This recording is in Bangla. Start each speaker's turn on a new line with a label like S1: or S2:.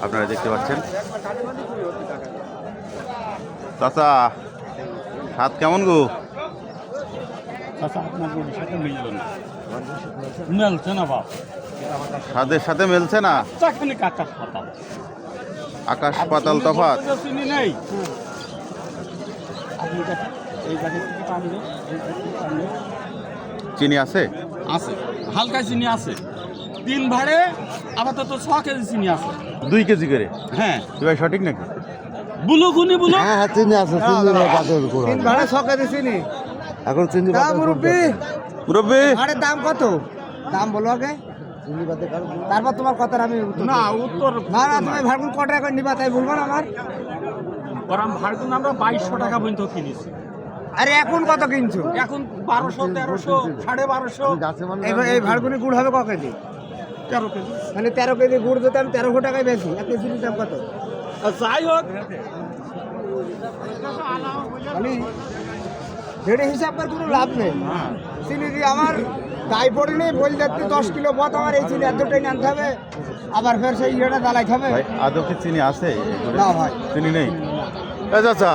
S1: আপনারা দেখতে পাচ্ছেন। চাচা স্বাদ কেমন গো?
S2: মেলছে না বাপ,
S1: স্বাদের সাথে মেলছে না,
S2: চাকরি কাটা পাতাল
S1: আকাশ পাতাল তফাৎ।
S2: চিনি নেই। আপনি এই জায়গা থেকে টানলে,
S1: চিনি আছে?
S2: আছে, হালকা চিনি আছে। 3 ভাড়ে আপাতত 6 কেজি চিনি আছে।
S1: 2 কেজি করে?
S2: হ্যাঁ,
S1: ভাই সঠিক নাকি?
S2: বুলো খুনি বুলো।
S3: হ্যাঁ চিনি আছে, চিনি বাতের উপর
S4: তিন ভাড়া ছকে দিছিনি।
S3: এখন চিনি
S4: তা মুরব্বি
S1: মুরব্বি
S4: ভাড়ের দাম কত? দাম বলো আগে,
S3: চিনি বাতে কারো
S4: তারপর তোমার কথার আমি
S2: না উত্তর
S4: না না তুমি ভাড়গুন কত টাকা করে নিবা তাই বলবো না আমার।
S2: ওরাম ভাড়গুন আমরা 2200 টাকা পর্যন্ত কিনেছি।
S4: আরে এখন কত কিনছো?
S2: এখন 1200, 1300, 1250,
S3: গাছে মানে
S4: এই ভাড়গুনি গুড় হবে ক কেজি?
S2: 13 কেজি।
S4: মানে 13 কেজি গুড় দিতে আমি 1300 টাকায় বেশি। এক কেজির দাম কত?
S2: আর যাই হোক,
S4: মানে যেটা হিসাব করে কোনো লাভ নেই। চিনি দিয়ে আমার দায় পড়ে নেই, বল যাচ্ছি 10 কিলো পথ আমার এই চিনি এতটাই আনতে হবে, আবার ফের সেই ইয়েটা জ্বালাইতে হবে।
S1: ভাই আদৌ কি চিনি আছে?
S4: না ভাই।
S1: চিনি নেই। চাচা